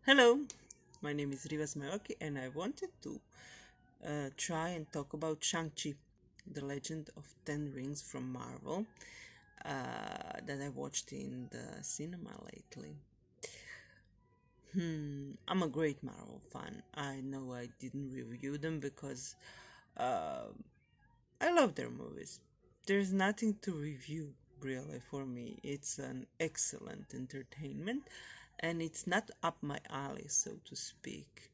Hello, my name is Rivas Mayoki, and I wanted to try and talk about Shang-Chi, the Legend of Ten Rings from Marvel, that I watched in the cinema lately. I'm a great Marvel fan. I know I didn't review them because uh, I love their movies. There's nothing to review, really, for me. It's an excellent entertainment, and it's not up my alley, so to speak.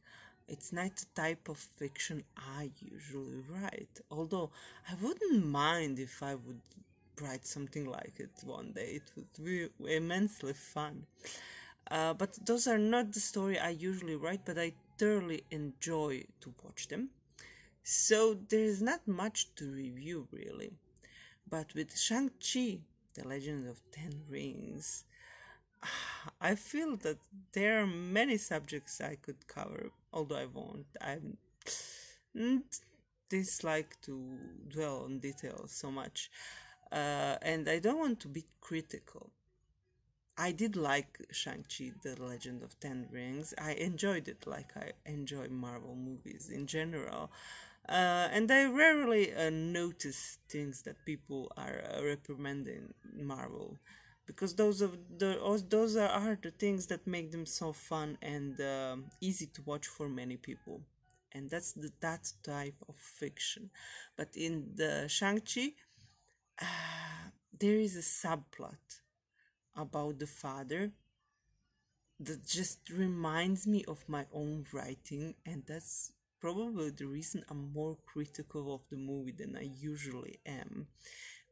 It's not the type of fiction I usually write, although I wouldn't mind if I would write something like it one day. It would be immensely fun. But those are not the story I usually write, but I thoroughly enjoy to watch them. So there's not much to review really. But with Shang-Chi, The Legend of Ten Rings, I feel that there are many subjects I could cover, although I won't. I dislike to dwell on details so much. And I don't want to be critical. I did like Shang-Chi, The Legend of Ten Rings. I enjoyed it like I enjoy Marvel movies in general. And I rarely notice things that people are reprimanding Marvel, because those are the things that make them so fun and easy to watch for many people, and that's that type of fiction. But in the Shang-Chi, there is a subplot about the father that just reminds me of my own writing, and that's probably the reason I'm more critical of the movie than I usually am,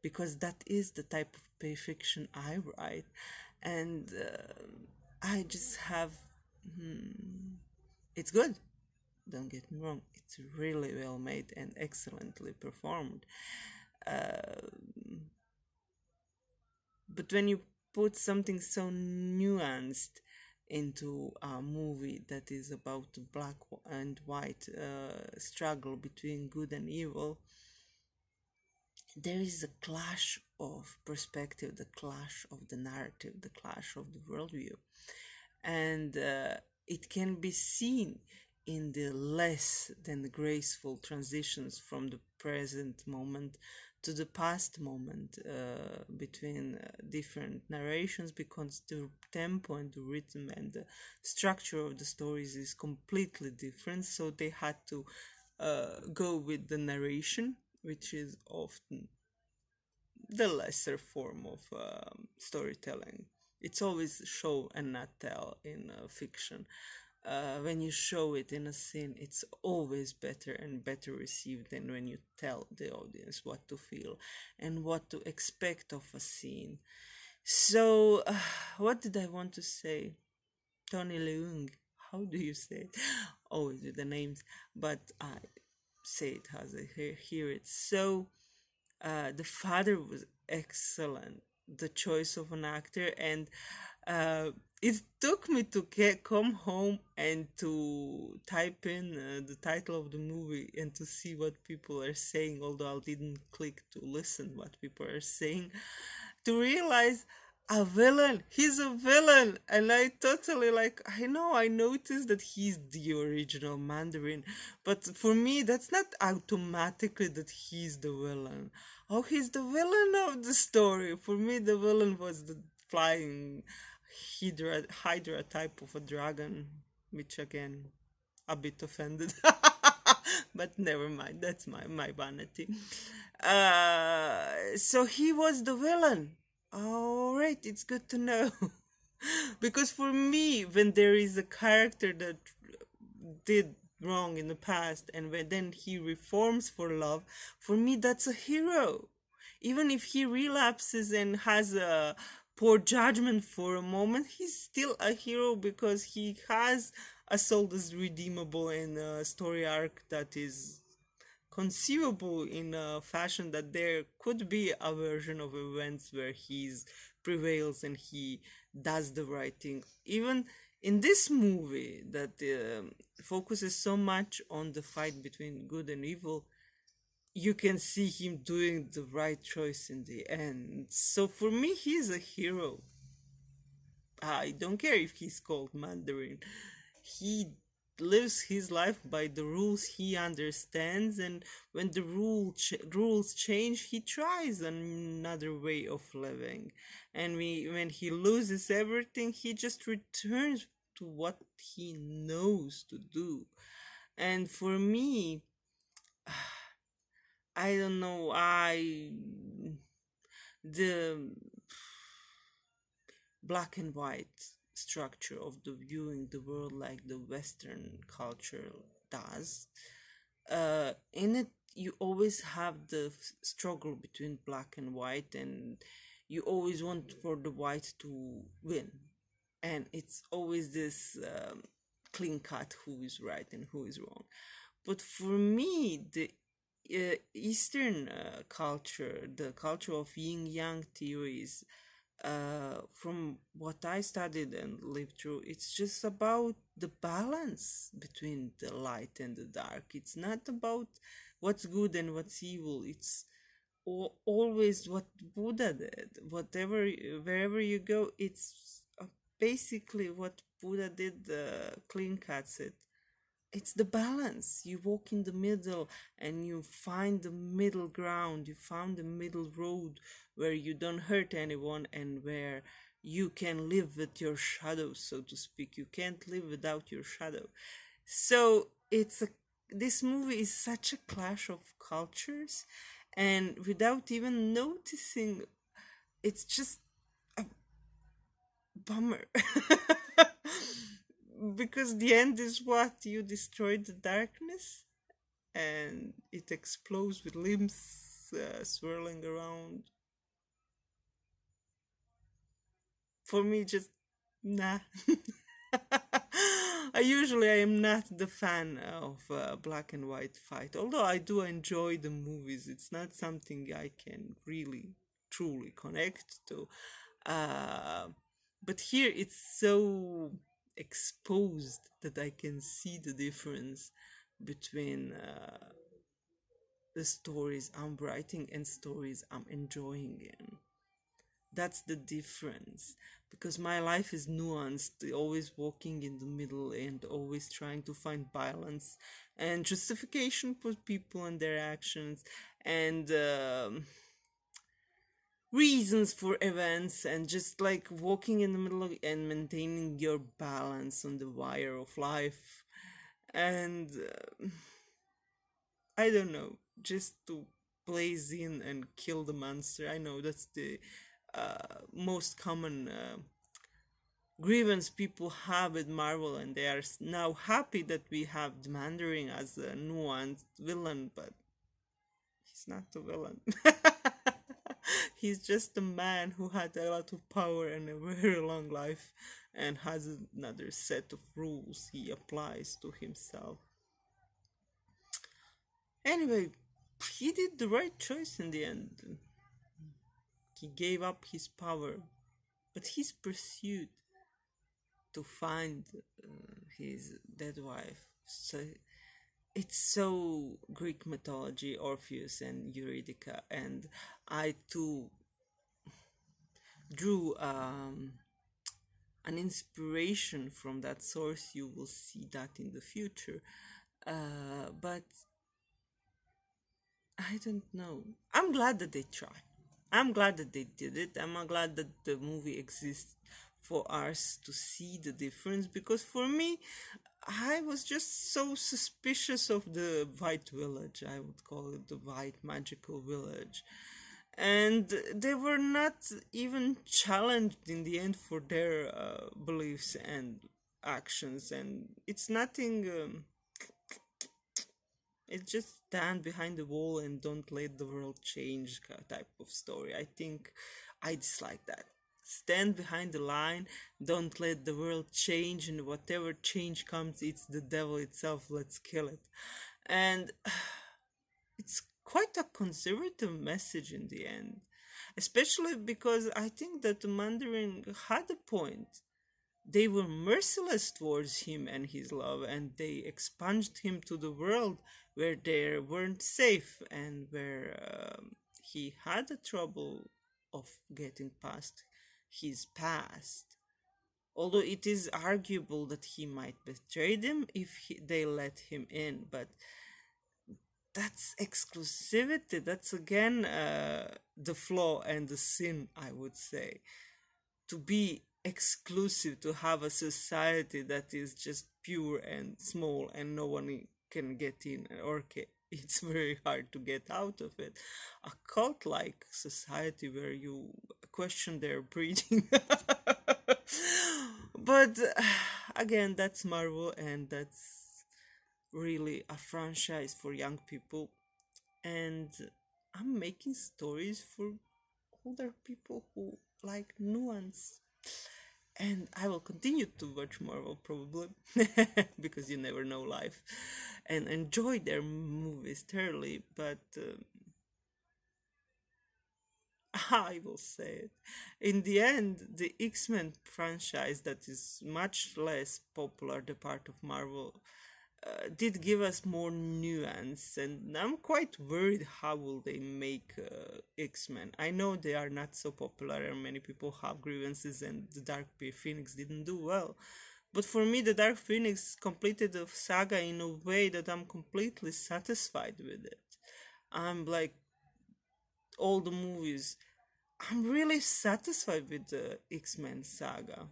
because that is the type of fiction I write, and I just have. It's good. Don't get me wrong. It's really well made and excellently performed. Uh, But when you put something so nuanced into a movie that is about the black and white struggle between good and evil, there is a clash of perspective, the clash of the narrative, the clash of the worldview. And it can be seen in the less than graceful transitions from the present moment to the past moment between different narrations, because the tempo and the rhythm and the structure of the stories is completely different, so they had to go with the narration, which is often the lesser form of storytelling. It's always show and not tell in fiction. When you show it in a scene, it's always better and better received than when you tell the audience what to feel and what to expect of a scene. So, what did I want to say? Tony Leung. How do you say it? Always with the names, but I say it as I hear it. So, the father was excellent, the choice of an actor, and it took me to come home and to type in the title of the movie and to see what people are saying, although I didn't click to listen what people are saying, to realize a villain, he's a villain. And I totally, like, I know I noticed that he's the original Mandarin, but for me that's not automatically that he's the villain. Oh, he's the villain of the story. For me the villain was the flying hydra type of a dragon, which again, a bit offended. But never mind, that's my vanity. So he was the villain. All right, it's good to know. Because for me, when there is a character that did wrong in the past and when then he reforms for love, for me that's a hero. Even if he relapses and has a poor judgment for a moment, he's still a hero because he has a soul that's redeemable in a story arc that is conceivable in a fashion that there could be a version of events where he prevails and he does the right thing. Even in this movie that focuses so much on the fight between good and evil, you can see him doing the right choice in the end. So for me, he's a hero. I don't care if he's called Mandarin. He lives his life by the rules he understands, and when the rules change, he tries another way of living. And when he loses everything, he just returns to what he knows to do. And for me, I don't know, I the black and white structure of the viewing the world like the Western culture does. In it, you always have the struggle between black and white, and you always want for the white to win. And it's always this clean cut who is right and who is wrong. But for me, the Eastern culture, the culture of yin yang theories, from what I studied and lived through, it's just about the balance between the light and the dark. It's not about what's good and what's evil. It's always what Buddha did. Wherever you go, it's basically what Buddha did. Clean cuts it. It's the balance. You walk in the middle and you find the middle ground. You found the middle road where you don't hurt anyone and where you can live with your shadow, so to speak. You can't live without your shadow. So this movie is such a clash of cultures, and without even noticing, it's just a bummer. Because the end is what? You destroyed the darkness and it explodes with limbs swirling around. For me, just nah. I am not the fan of black and white fight, although I do enjoy the movies. It's not something I can really truly connect to. Uh, but here it's so exposed that I can see the difference between the stories I'm writing and stories I'm enjoying in. That's the difference, because my life is nuanced, always walking in the middle and always trying to find balance and justification for people and their actions, and reasons for events, and just like walking in the middle of and maintaining your balance on the wire of life. And I don't know, just to blaze in and kill the monster. I know that's the most common grievance people have with Marvel, and they are now happy that we have the Mandarin as a nuanced villain, but he's not the villain. He's just a man who had a lot of power and a very long life and has another set of rules he applies to himself. Anyway, he did the right choice in the end. He gave up his power, but his pursuit to find his dead wife. So it's so Greek mythology, Orpheus and Eurydice, and I too drew an inspiration from that source. You will see that in the future, but I don't know. I'm glad that they tried. I'm glad that they did it. I'm glad that the movie exists for us to see the difference, because for me, I was just so suspicious of the White Village. I would call it the White Magical Village. And they were not even challenged in the end for their beliefs and actions. And it's nothing. It's just stand behind the wall and don't let the world change type of story. I think I dislike that. Stand behind the line, don't let the world change, and whatever change comes, it's the devil itself, let's kill it. And it's quite a conservative message in the end, especially because I think that the Mandarin had a point. They were merciless towards him and his love, and they expunged him to the world where they weren't safe and where he had the trouble of getting past his past. Although it is arguable that he might betray them if they let him in, but that's exclusivity. That's again the flaw and the sin, I would say. To be exclusive, to have a society that is just pure and small and no one can get in, or it's very hard to get out of it. A cult like society where you question their breeding. But again, that's Marvel, and that's really a franchise for young people. And I'm making stories for older people who like nuance. And I will continue to watch Marvel probably because you never know life, and enjoy their movies thoroughly. But I will say it. In the end, the X-Men franchise, that is much less popular, the part of Marvel, did give us more nuance, and I'm quite worried how will they make X-Men. I know they are not so popular and many people have grievances, and the Dark Phoenix didn't do well. But for me, the Dark Phoenix completed the saga in a way that I'm completely satisfied with it. I'm like, all the movies, I'm really satisfied with the X-Men saga.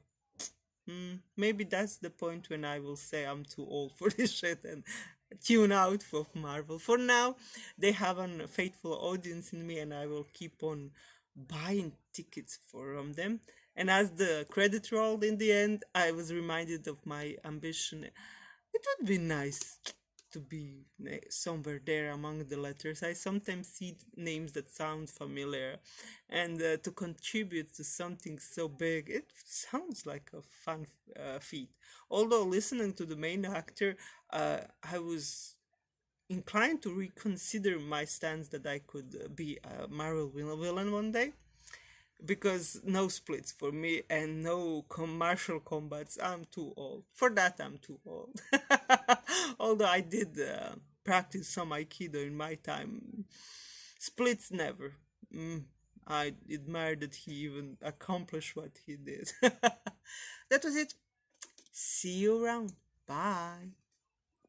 Maybe that's the point when I will say I'm too old for this shit and tune out for Marvel. For now, they have a faithful audience in me, and I will keep on buying tickets from them. And as the credit rolled in the end, I was reminded of my ambition. It would be nice to be somewhere there among the letters. I sometimes see names that sound familiar, and to contribute to something so big, it sounds like a fun feat. Although listening to the main actor, I was inclined to reconsider my stance that I could be a Marvel villain one day, because no splits for me and no commercial combats. I'm too old for that. I'm too old. Although I did practice some aikido in my time, splits never. I admire that he even accomplished what he did. That was it. See you around. Bye.